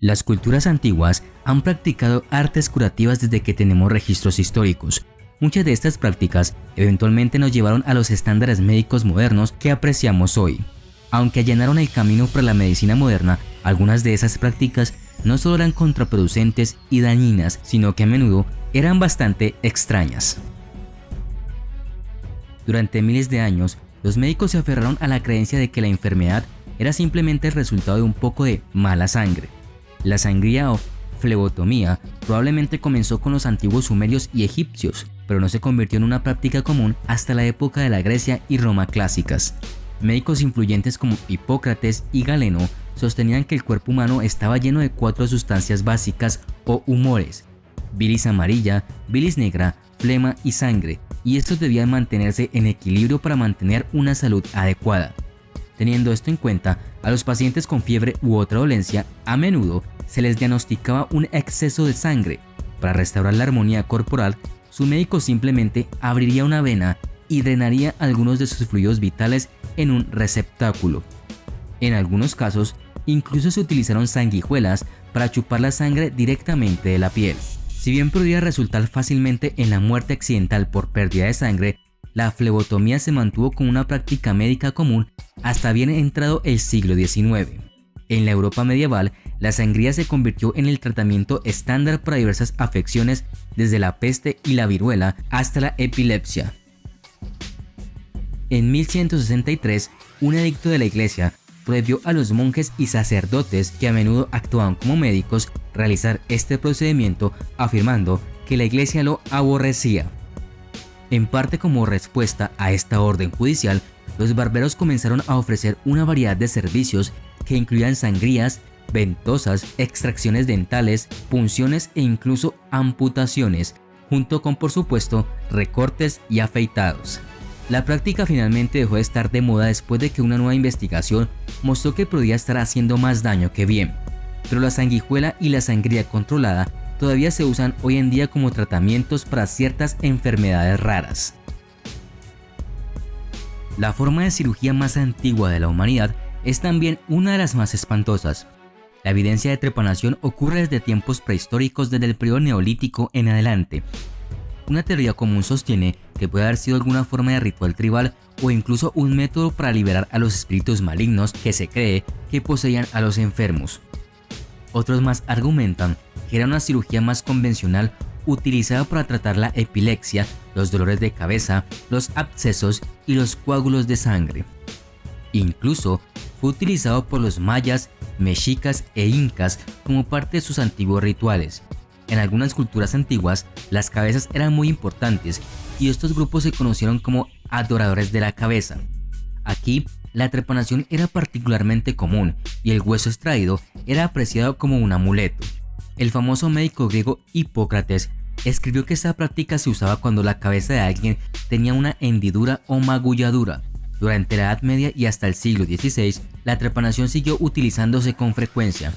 Las culturas antiguas han practicado artes curativas desde que tenemos registros históricos. Muchas de estas prácticas eventualmente nos llevaron a los estándares médicos modernos que apreciamos hoy. Aunque allanaron el camino para la medicina moderna, algunas de esas prácticas no solo eran contraproducentes y dañinas, sino que a menudo eran bastante extrañas. Durante miles de años, los médicos se aferraron a la creencia de que la enfermedad era simplemente el resultado de un poco de mala sangre. La sangría o flebotomía probablemente comenzó con los antiguos sumerios y egipcios, pero no se convirtió en una práctica común hasta la época de la Grecia y Roma clásicas. Médicos influyentes como Hipócrates y Galeno sostenían que el cuerpo humano estaba lleno de 4 sustancias básicas o humores: bilis amarilla, bilis negra, flema y sangre, y estos debían mantenerse en equilibrio para mantener una salud adecuada. Teniendo esto en cuenta, a los pacientes con fiebre u otra dolencia a menudo se les diagnosticaba un exceso de sangre. Para restaurar la armonía corporal, su médico simplemente abriría una vena y drenaría algunos de sus fluidos vitales en un receptáculo. En algunos casos, incluso se utilizaron sanguijuelas para chupar la sangre directamente de la piel. Si bien podría resultar fácilmente en la muerte accidental por pérdida de sangre, la flebotomía se mantuvo como una práctica médica común hasta bien entrado el siglo XIX. En la Europa medieval, la sangría se convirtió en el tratamiento estándar para diversas afecciones, desde la peste y la viruela hasta la epilepsia. En 1163, un edicto de la Iglesia prohibió a los monjes y sacerdotes, que a menudo actuaban como médicos, realizar este procedimiento, afirmando que la Iglesia lo aborrecía. En parte como respuesta a esta orden judicial, los barberos comenzaron a ofrecer una variedad de servicios que incluían sangrías, ventosas, extracciones dentales, punciones e incluso amputaciones, junto con, por supuesto, recortes y afeitados. La práctica finalmente dejó de estar de moda después de que una nueva investigación mostró que podía estar haciendo más daño que bien, pero la sanguijuela y la sangría controlada todavía se usan hoy en día como tratamientos para ciertas enfermedades raras. La forma de cirugía más antigua de la humanidad es también una de las más espantosas. La evidencia de trepanación ocurre desde tiempos prehistóricos, desde el periodo neolítico en adelante. Una teoría común sostiene que puede haber sido alguna forma de ritual tribal o incluso un método para liberar a los espíritus malignos que se cree que poseían a los enfermos. Otros más argumentan que era una cirugía más convencional utilizada para tratar la epilepsia, los dolores de cabeza, los abscesos y los coágulos de sangre. Incluso fue utilizado por los mayas, mexicas e incas como parte de sus antiguos rituales. En algunas culturas antiguas, las cabezas eran muy importantes y estos grupos se conocieron como adoradores de la cabeza. Aquí, la trepanación era particularmente común y el hueso extraído era apreciado como un amuleto. El famoso médico griego Hipócrates escribió que esta práctica se usaba cuando la cabeza de alguien tenía una hendidura o magulladura. Durante la Edad Media y hasta el siglo XVI, la trepanación siguió utilizándose con frecuencia.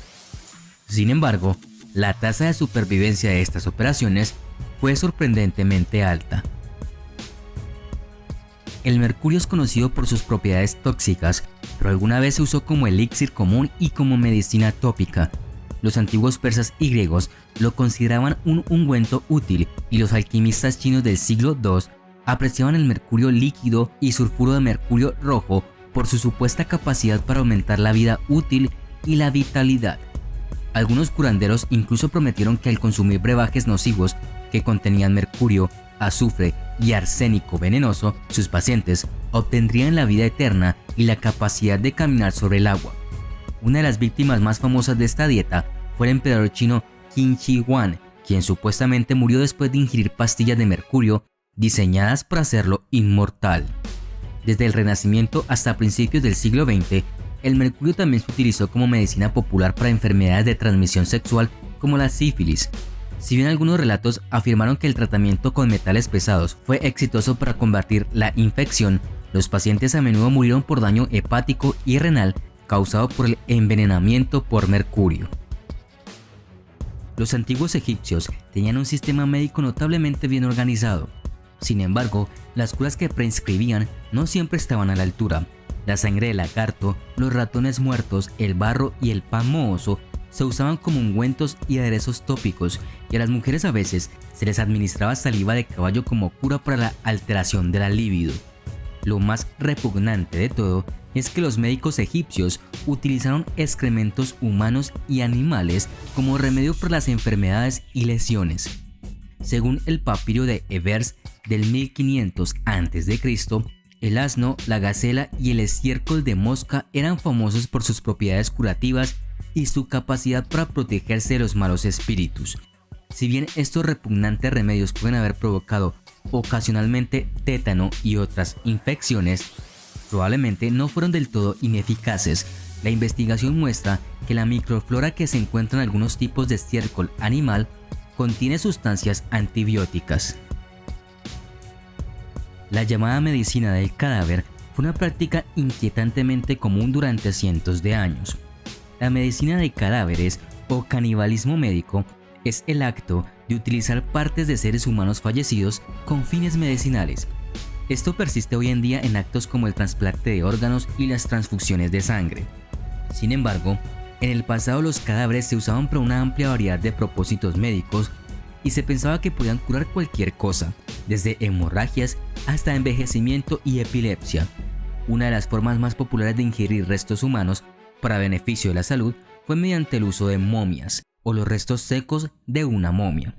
Sin embargo, la tasa de supervivencia de estas operaciones fue sorprendentemente alta. El mercurio es conocido por sus propiedades tóxicas, pero alguna vez se usó como elixir común y como medicina tópica. Los antiguos persas y griegos lo consideraban un ungüento útil y los alquimistas chinos del siglo II apreciaban el mercurio líquido y sulfuro de mercurio rojo por su supuesta capacidad para aumentar la vida útil y la vitalidad. Algunos curanderos incluso prometieron que al consumir brebajes nocivos que contenían mercurio, azufre y arsénico venenoso, sus pacientes obtendrían la vida eterna y la capacidad de caminar sobre el agua. Una de las víctimas más famosas de esta dieta fue el emperador chino Qin Shi Huang, quien supuestamente murió después de ingerir pastillas de mercurio diseñadas para hacerlo inmortal. Desde el Renacimiento hasta principios del siglo XX, el mercurio también se utilizó como medicina popular para enfermedades de transmisión sexual como la sífilis. Si bien algunos relatos afirmaron que el tratamiento con metales pesados fue exitoso para combatir la infección, los pacientes a menudo murieron por daño hepático y renal causado por el envenenamiento por mercurio. Los antiguos egipcios tenían un sistema médico notablemente bien organizado. Sin embargo, las curas que prescribían no siempre estaban a la altura. La sangre de lagarto, los ratones muertos, el barro y el pan mohoso se usaban como ungüentos y aderezos tópicos, y a las mujeres a veces se les administraba saliva de caballo como cura para la alteración de la libido. Lo más repugnante de todo es que los médicos egipcios utilizaron excrementos humanos y animales como remedio para las enfermedades y lesiones. Según el papiro de Ebers del 1500 a.C., el asno, la gacela y el estiércol de mosca eran famosos por sus propiedades curativas y su capacidad para protegerse de los malos espíritus. Si bien estos repugnantes remedios pueden haber provocado ocasionalmente tétano y otras infecciones, probablemente no fueron del todo ineficaces. La investigación muestra que la microflora que se encuentra en algunos tipos de estiércol animal contiene sustancias antibióticas. La llamada medicina del cadáver fue una práctica inquietantemente común durante cientos de años. La medicina de cadáveres o canibalismo médico es el acto de utilizar partes de seres humanos fallecidos con fines medicinales. Esto persiste hoy en día en actos como el trasplante de órganos y las transfusiones de sangre. Sin embargo, en el pasado los cadáveres se usaban para una amplia variedad de propósitos médicos y se pensaba que podían curar cualquier cosa, desde hemorragias hasta envejecimiento y epilepsia. Una de las formas más populares de ingerir restos humanos para beneficio de la salud fue mediante el uso de momias o los restos secos de una momia.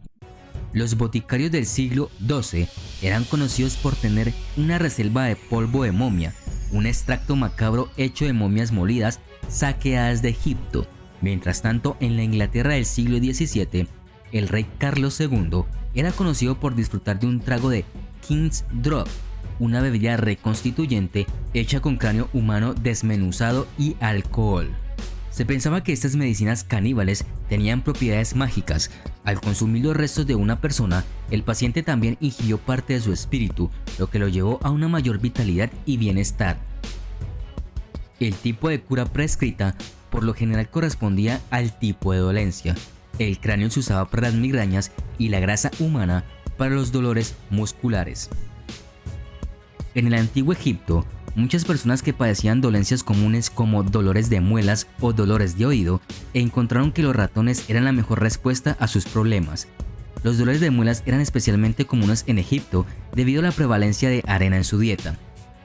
Los boticarios del siglo XII eran conocidos por tener una reserva de polvo de momia, un extracto macabro hecho de momias molidas saqueadas de Egipto. Mientras tanto, en la Inglaterra del siglo XVII, el rey Carlos II era conocido por disfrutar de un trago de King's Drop, una bebida reconstituyente hecha con cráneo humano desmenuzado y alcohol. Se pensaba que estas medicinas caníbales tenían propiedades mágicas. Al consumir los restos de una persona, el paciente también ingirió parte de su espíritu, lo que lo llevó a una mayor vitalidad y bienestar. El tipo de cura prescrita por lo general correspondía al tipo de dolencia. El cráneo se usaba para las migrañas y la grasa humana para los dolores musculares. En el antiguo Egipto, muchas personas que padecían dolencias comunes como dolores de muelas o dolores de oído encontraron que los ratones eran la mejor respuesta a sus problemas. Los dolores de muelas eran especialmente comunes en Egipto debido a la prevalencia de arena en su dieta.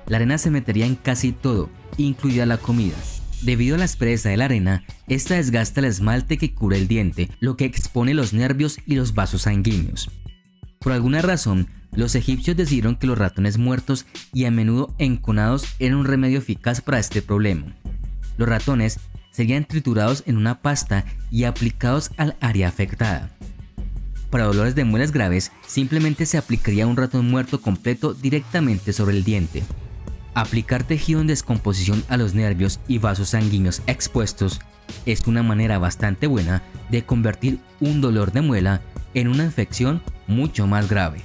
La arena se metería en casi todo, incluida la comida. Debido a la aspereza de la arena, esta desgasta el esmalte que cubre el diente, lo que expone los nervios y los vasos sanguíneos. Por alguna razón, los egipcios decidieron que los ratones muertos y a menudo enconados eran un remedio eficaz para este problema. Los ratones serían triturados en una pasta y aplicados al área afectada. Para dolores de muelas graves, simplemente se aplicaría un ratón muerto completo directamente sobre el diente. Aplicar tejido en descomposición a los nervios y vasos sanguíneos expuestos es una manera bastante buena de convertir un dolor de muela en una infección mucho más grave.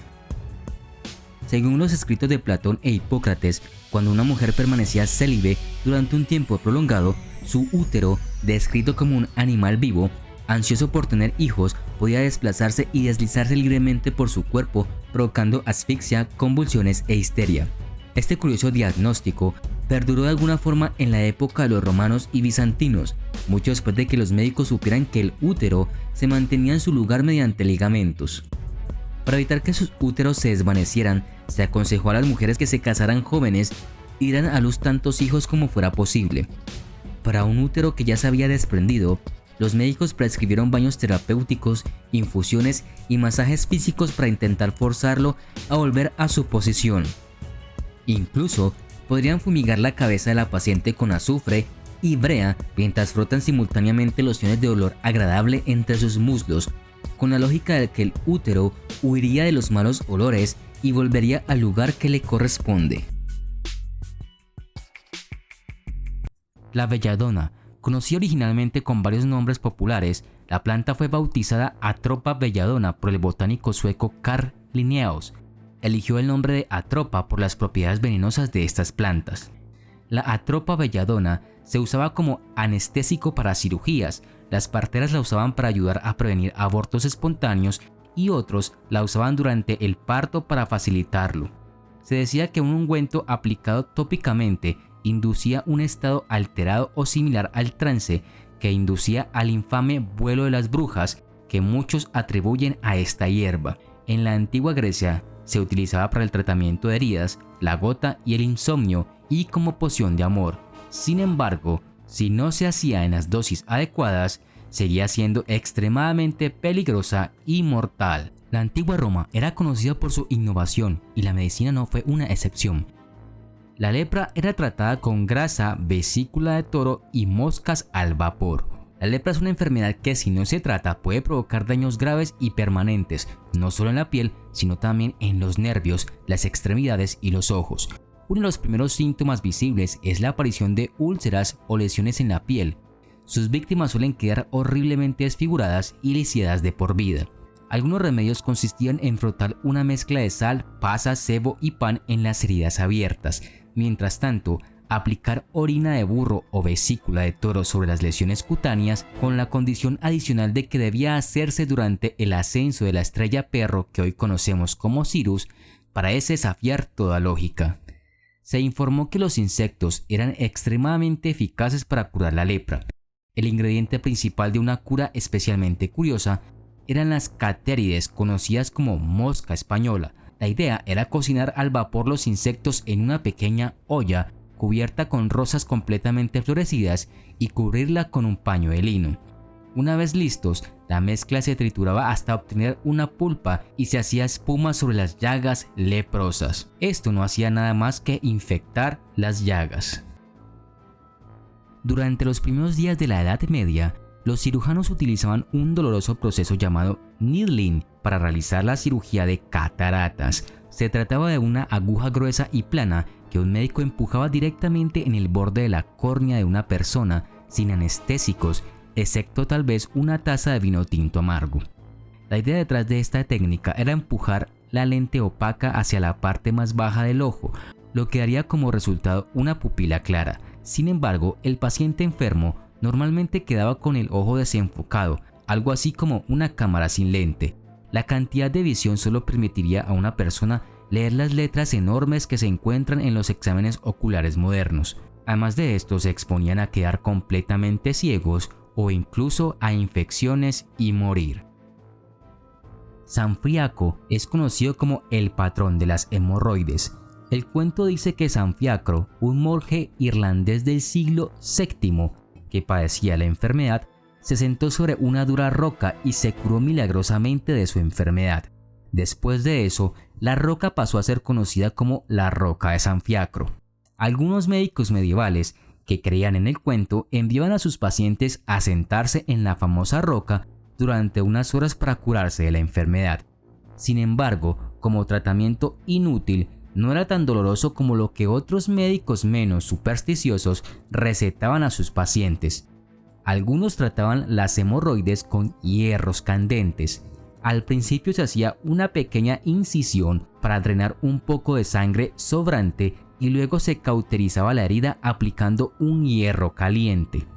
Según los escritos de Platón e Hipócrates, cuando una mujer permanecía célibe durante un tiempo prolongado, su útero, descrito como un animal vivo, ansioso por tener hijos, podía desplazarse y deslizarse libremente por su cuerpo, provocando asfixia, convulsiones e histeria. Este curioso diagnóstico perduró de alguna forma en la época de los romanos y bizantinos, mucho después de que los médicos supieran que el útero se mantenía en su lugar mediante ligamentos. Para evitar que sus úteros se desvanecieran, se aconsejó a las mujeres que se casaran jóvenes y dieran a luz tantos hijos como fuera posible. Para un útero que ya se había desprendido, los médicos prescribieron baños terapéuticos, infusiones y masajes físicos para intentar forzarlo a volver a su posición. Incluso podrían fumigar la cabeza de la paciente con azufre y brea mientras frotan simultáneamente lociones de olor agradable entre sus muslos, con la lógica de que el útero huiría de los malos olores y volvería al lugar que le corresponde. La belladona, conocida originalmente con varios nombres populares, la planta fue bautizada Atropa belladona por el botánico sueco Carl Linnaeus. Eligió el nombre de atropa por las propiedades venenosas de estas plantas. La atropa belladona se usaba como anestésico para cirugías, las parteras la usaban para ayudar a prevenir abortos espontáneos y otros la usaban durante el parto para facilitarlo. Se decía que un ungüento aplicado tópicamente inducía un estado alterado o similar al trance que inducía al infame vuelo de las brujas que muchos atribuyen a esta hierba. En la antigua Grecia se utilizaba para el tratamiento de heridas, la gota y el insomnio y como poción de amor. Sin embargo, si no se hacía en las dosis adecuadas, seguía siendo extremadamente peligrosa y mortal. La antigua Roma era conocida por su innovación y la medicina no fue una excepción. La lepra era tratada con grasa, vesícula de toro y moscas al vapor. La lepra es una enfermedad que si no se trata puede provocar daños graves y permanentes, no solo en la piel, sino también en los nervios, las extremidades y los ojos. Uno de los primeros síntomas visibles es la aparición de úlceras o lesiones en la piel. Sus víctimas suelen quedar horriblemente desfiguradas y lisiadas de por vida. Algunos remedios consistían en frotar una mezcla de sal, pasas, sebo y pan en las heridas abiertas. Mientras tanto, aplicar orina de burro o vesícula de toro sobre las lesiones cutáneas, con la condición adicional de que debía hacerse durante el ascenso de la estrella perro que hoy conocemos como Sirius, parece desafiar toda lógica. Se informó que los insectos eran extremadamente eficaces para curar la lepra. El ingrediente principal de una cura especialmente curiosa eran las catérides, conocidas como mosca española. La idea era cocinar al vapor los insectos en una pequeña olla cubierta con rosas completamente florecidas y cubrirla con un paño de lino. Una vez listos, la mezcla se trituraba hasta obtener una pulpa y se hacía espuma sobre las llagas leprosas. Esto no hacía nada más que infectar las llagas. Durante los primeros días de la Edad Media, los cirujanos utilizaban un doloroso proceso llamado needling para realizar la cirugía de cataratas. Se trataba de una aguja gruesa y plana que un médico empujaba directamente en el borde de la córnea de una persona sin anestésicos, excepto tal vez una taza de vino tinto amargo. La idea detrás de esta técnica era empujar la lente opaca hacia la parte más baja del ojo, lo que daría como resultado una pupila clara. Sin embargo, el paciente enfermo normalmente quedaba con el ojo desenfocado, algo así como una cámara sin lente. La cantidad de visión solo permitiría a una persona leer las letras enormes que se encuentran en los exámenes oculares modernos. Además de esto, se exponían a quedar completamente ciegos o incluso a infecciones y morir. San Fiacro es conocido como el patrón de las hemorroides. El cuento dice que San Fiacro, un monje irlandés del siglo VII que padecía la enfermedad, se sentó sobre una dura roca y se curó milagrosamente de su enfermedad. Después de eso, la roca pasó a ser conocida como la Roca de San Fiacro. Algunos médicos medievales que creían en el cuento enviaban a sus pacientes a sentarse en la famosa roca durante unas horas para curarse de la enfermedad. Sin embargo, como tratamiento inútil, no era tan doloroso como lo que otros médicos menos supersticiosos recetaban a sus pacientes. Algunos trataban las hemorroides con hierros candentes. Al principio se hacía una pequeña incisión para drenar un poco de sangre sobrante y luego se cauterizaba la herida aplicando un hierro caliente.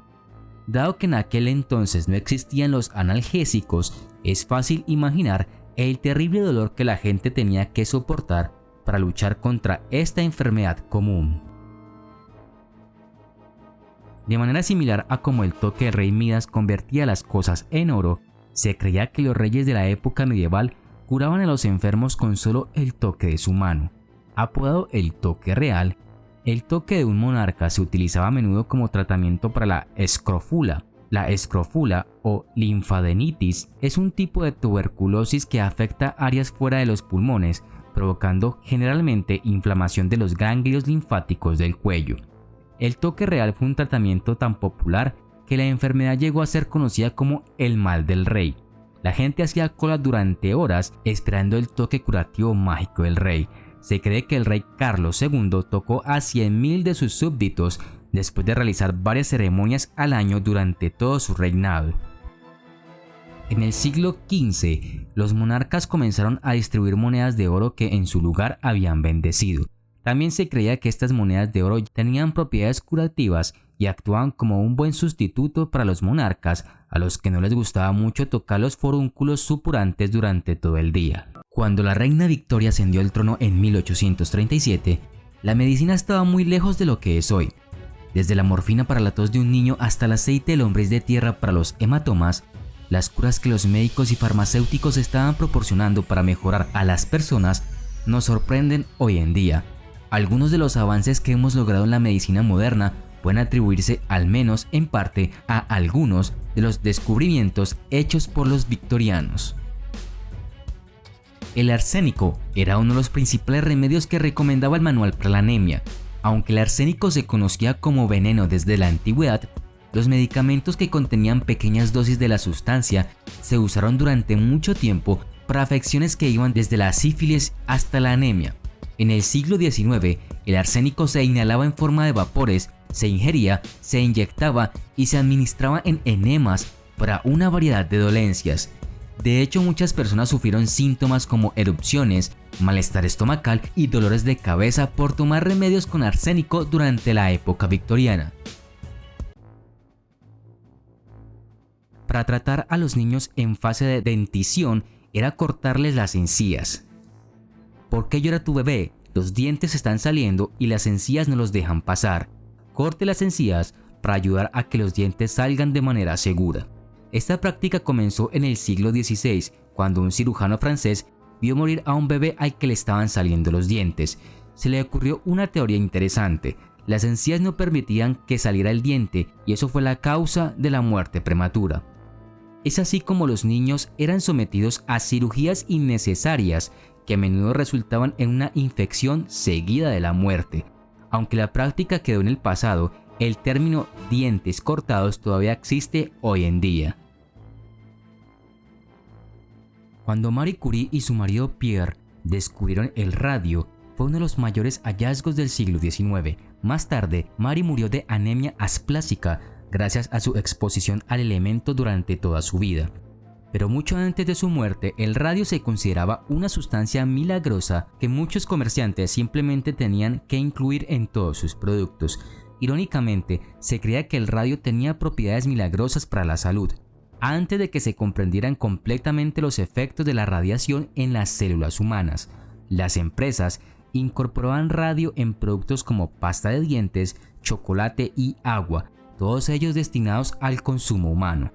Dado que en aquel entonces no existían los analgésicos, es fácil imaginar el terrible dolor que la gente tenía que soportar para luchar contra esta enfermedad común. De manera similar a como el toque del rey Midas convertía las cosas en oro, se creía que los reyes de la época medieval curaban a los enfermos con solo el toque de su mano. Apodado el toque real, el toque de un monarca se utilizaba a menudo como tratamiento para la escrofula. La escrofula o linfadenitis es un tipo de tuberculosis que afecta áreas fuera de los pulmones, provocando generalmente inflamación de los ganglios linfáticos del cuello. El toque real fue un tratamiento tan popular que la enfermedad llegó a ser conocida como el mal del rey. La gente hacía cola durante horas esperando el toque curativo mágico del rey. Se cree que el rey Carlos II tocó a 100.000 de sus súbditos después de realizar varias ceremonias al año durante todo su reinado. En el siglo XV, los monarcas comenzaron a distribuir monedas de oro que en su lugar habían bendecido. También se creía que estas monedas de oro tenían propiedades curativas y actuaban como un buen sustituto para los monarcas a los que no les gustaba mucho tocar los forúnculos supurantes durante todo el día. Cuando la reina Victoria ascendió al trono en 1837, la medicina estaba muy lejos de lo que es hoy. Desde la morfina para la tos de un niño hasta el aceite de lombriz de tierra para los hematomas, las curas que los médicos y farmacéuticos estaban proporcionando para mejorar a las personas nos sorprenden hoy en día. Algunos de los avances que hemos logrado en la medicina moderna pueden atribuirse, al menos en parte, a algunos de los descubrimientos hechos por los victorianos. El arsénico era uno de los principales remedios que recomendaba el manual para la anemia. Aunque el arsénico se conocía como veneno desde la antigüedad, los medicamentos que contenían pequeñas dosis de la sustancia se usaron durante mucho tiempo para afecciones que iban desde la sífilis hasta la anemia. En el siglo XIX, el arsénico se inhalaba en forma de vapores, se ingería, se inyectaba y se administraba en enemas para una variedad de dolencias. De hecho, muchas personas sufrieron síntomas como erupciones, malestar estomacal y dolores de cabeza por tomar remedios con arsénico durante la época victoriana. Para tratar a los niños en fase de dentición era cortarles las encías. ¿Por qué llora tu bebé? Los dientes están saliendo y las encías no los dejan pasar. Corte las encías para ayudar a que los dientes salgan de manera segura. Esta práctica comenzó en el siglo XVI, cuando un cirujano francés vio morir a un bebé al que le estaban saliendo los dientes. Se le ocurrió una teoría interesante. Las encías no permitían que saliera el diente y eso fue la causa de la muerte prematura. Es así como los niños eran sometidos a cirugías innecesarias que a menudo resultaban en una infección seguida de la muerte. Aunque la práctica quedó en el pasado, el término dientes cortados todavía existe hoy en día. Cuando Marie Curie y su marido Pierre descubrieron el radio, fue uno de los mayores hallazgos del siglo XIX. Más tarde, Marie murió de anemia asplásica gracias a su exposición al elemento durante toda su vida. Pero mucho antes de su muerte, el radio se consideraba una sustancia milagrosa que muchos comerciantes simplemente tenían que incluir en todos sus productos. Irónicamente, se creía que el radio tenía propiedades milagrosas para la salud, antes de que se comprendieran completamente los efectos de la radiación en las células humanas. Las empresas incorporaban radio en productos como pasta de dientes, chocolate y agua, todos ellos destinados al consumo humano.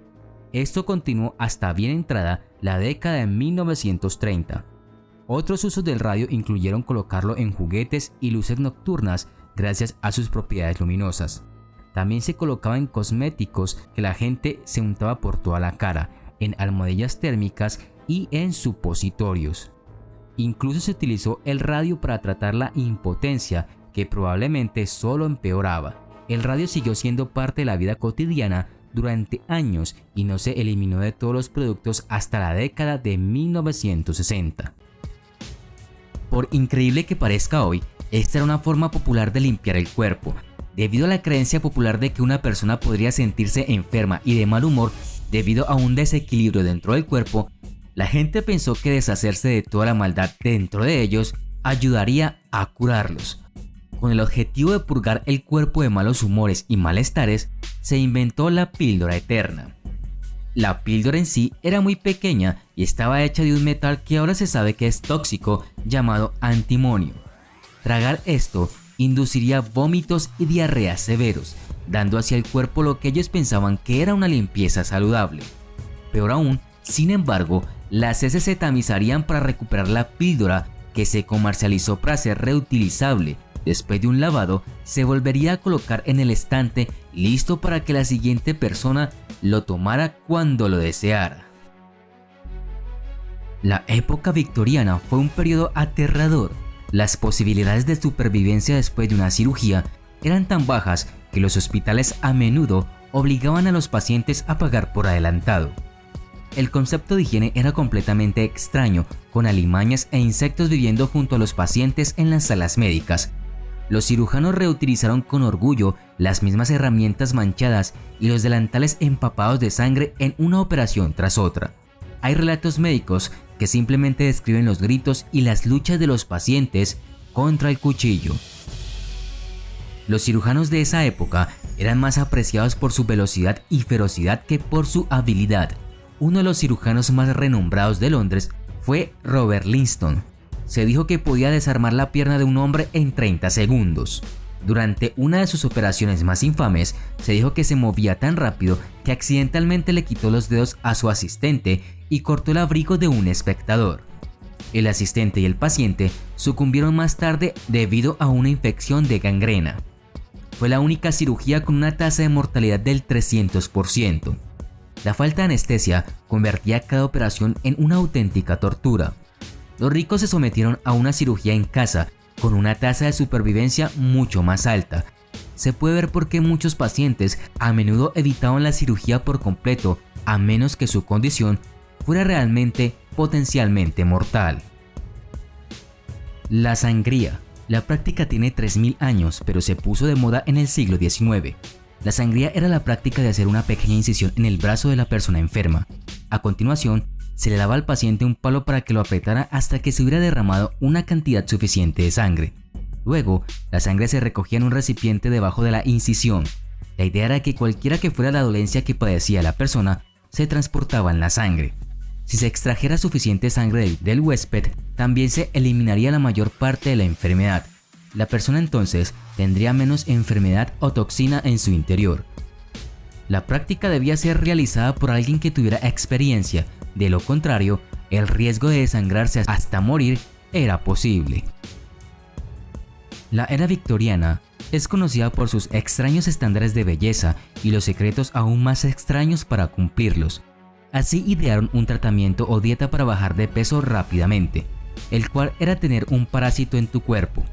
Esto continuó hasta bien entrada la década de 1930. Otros usos del radio incluyeron colocarlo en juguetes y luces nocturnas gracias a sus propiedades luminosas. También se colocaba en cosméticos que la gente se untaba por toda la cara, en almohadillas térmicas y en supositorios. Incluso se utilizó el radio para tratar la impotencia, que probablemente solo empeoraba. El radio siguió siendo parte de la vida cotidiana durante años y no se eliminó de todos los productos hasta la década de 1960. Por increíble que parezca hoy, esta era una forma popular de limpiar el cuerpo. Debido a la creencia popular de que una persona podría sentirse enferma y de mal humor debido a un desequilibrio dentro del cuerpo, la gente pensó que deshacerse de toda la maldad dentro de ellos ayudaría a curarlos. Con el objetivo de purgar el cuerpo de malos humores y malestares, se inventó la píldora eterna. La píldora en sí era muy pequeña y estaba hecha de un metal que ahora se sabe que es tóxico, llamado antimonio. Tragar esto induciría vómitos y diarreas severos, dando hacia el cuerpo lo que ellos pensaban que era una limpieza saludable. Peor aún, sin embargo, las heces se tamizarían para recuperar la píldora, que se comercializó para ser reutilizable. Después de un lavado, se volvería a colocar en el estante, listo para que la siguiente persona lo tomara cuando lo deseara. La época victoriana fue un periodo aterrador. Las posibilidades de supervivencia después de una cirugía eran tan bajas que los hospitales a menudo obligaban a los pacientes a pagar por adelantado. El concepto de higiene era completamente extraño, con alimañas e insectos viviendo junto a los pacientes en las salas médicas. Los cirujanos reutilizaron con orgullo las mismas herramientas manchadas y los delantales empapados de sangre en una operación tras otra. Hay relatos médicos que simplemente describen los gritos y las luchas de los pacientes contra el cuchillo. Los cirujanos de esa época eran más apreciados por su velocidad y ferocidad que por su habilidad. Uno de los cirujanos más renombrados de Londres fue Robert Livingston. Se dijo que podía desarmar la pierna de un hombre en 30 segundos. Durante una de sus operaciones más infames, se dijo que se movía tan rápido que accidentalmente le quitó los dedos a su asistente y cortó el abrigo de un espectador. El asistente y el paciente sucumbieron más tarde debido a una infección de gangrena. Fue la única cirugía con una tasa de mortalidad del 300%. La falta de anestesia convertía cada operación en una auténtica tortura. Los ricos se sometieron a una cirugía en casa con una tasa de supervivencia mucho más alta. Se puede ver por qué muchos pacientes a menudo evitaban la cirugía por completo a menos que su condición fuera realmente potencialmente mortal. La sangría. La práctica tiene 3000 años, pero se puso de moda en el siglo XIX. La sangría era la práctica de hacer una pequeña incisión en el brazo de la persona enferma. A continuación, se le daba al paciente un palo para que lo apretara hasta que se hubiera derramado una cantidad suficiente de sangre. Luego, la sangre se recogía en un recipiente debajo de la incisión. La idea era que cualquiera que fuera la dolencia que padecía la persona, se transportaba en la sangre. Si se extrajera suficiente sangre del huésped, también se eliminaría la mayor parte de la enfermedad. La persona entonces tendría menos enfermedad o toxina en su interior. La práctica debía ser realizada por alguien que tuviera experiencia. De lo contrario, el riesgo de desangrarse hasta morir era posible. La era victoriana es conocida por sus extraños estándares de belleza y los secretos aún más extraños para cumplirlos. Así idearon un tratamiento o dieta para bajar de peso rápidamente, el cual era tener un parásito en tu cuerpo.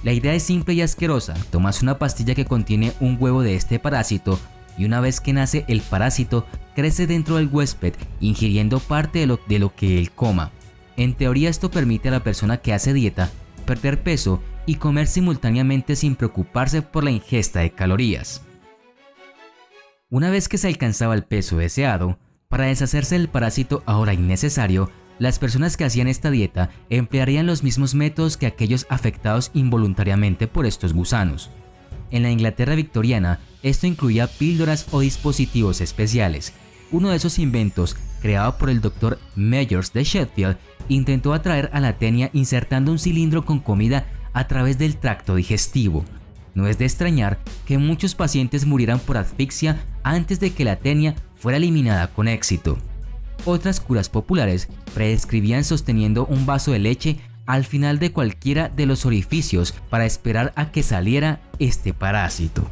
La idea es simple y asquerosa: tomas una pastilla que contiene un huevo de este parásito y una vez que nace el parásito, crece dentro del huésped, ingiriendo parte de lo que él coma. En teoría, esto permite a la persona que hace dieta perder peso y comer simultáneamente sin preocuparse por la ingesta de calorías. Una vez que se alcanzaba el peso deseado, para deshacerse del parásito ahora innecesario, las personas que hacían esta dieta emplearían los mismos métodos que aquellos afectados involuntariamente por estos gusanos. En la Inglaterra victoriana, esto incluía píldoras o dispositivos especiales. Uno de esos inventos, creado por el Dr. Meyers de Sheffield, intentó atraer a la tenia insertando un cilindro con comida a través del tracto digestivo. No es de extrañar que muchos pacientes murieran por asfixia antes de que la tenia fuera eliminada con éxito. Otras curas populares prescribían sosteniendo un vaso de leche al final de cualquiera de los orificios para esperar a que saliera este parásito.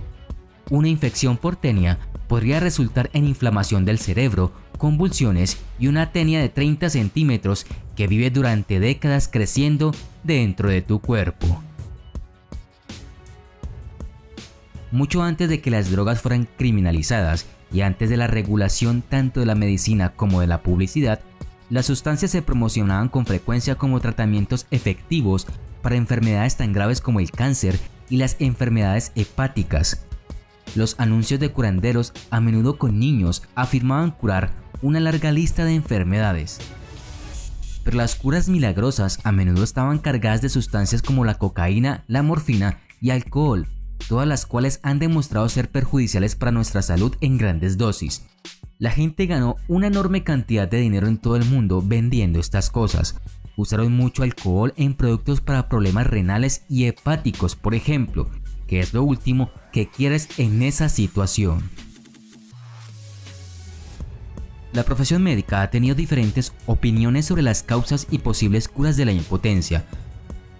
Una infección por tenia podría resultar en inflamación del cerebro, convulsiones y una tenia de 30 centímetros que vive durante décadas creciendo dentro de tu cuerpo. Mucho antes de que las drogas fueran criminalizadas y antes de la regulación tanto de la medicina como de la publicidad, las sustancias se promocionaban con frecuencia como tratamientos efectivos para enfermedades tan graves como el cáncer y las enfermedades hepáticas. Los anuncios de curanderos, a menudo con niños, afirmaban curar una larga lista de enfermedades. Pero las curas milagrosas a menudo estaban cargadas de sustancias como la cocaína, la morfina y alcohol, todas las cuales han demostrado ser perjudiciales para nuestra salud en grandes dosis. La gente ganó una enorme cantidad de dinero en todo el mundo vendiendo estas cosas. Usaron mucho alcohol en productos para problemas renales y hepáticos, por ejemplo, que es lo último que quieres en esa situación. La profesión médica ha tenido diferentes opiniones sobre las causas y posibles curas de la impotencia.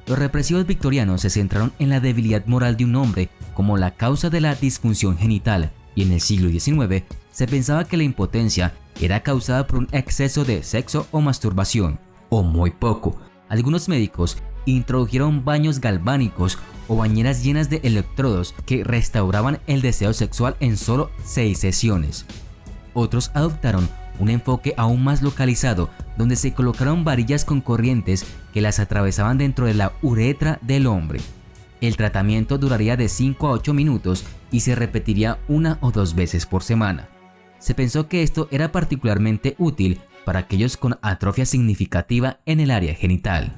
Los represivos victorianos se centraron en la debilidad moral de un hombre como la causa de la disfunción genital, y en el siglo XIX se pensaba que la impotencia era causada por un exceso de sexo o masturbación, o muy poco. Algunos médicos introdujeron baños galvánicos o bañeras llenas de electrodos que restauraban el deseo sexual en solo 6 sesiones. Otros adoptaron un enfoque aún más localizado, donde se colocaron varillas con corrientes que las atravesaban dentro de la uretra del hombre. El tratamiento duraría de 5 a 8 minutos y se repetiría 1 o 2 veces por semana. Se pensó que esto era particularmente útil para aquellos con atrofia significativa en el área genital.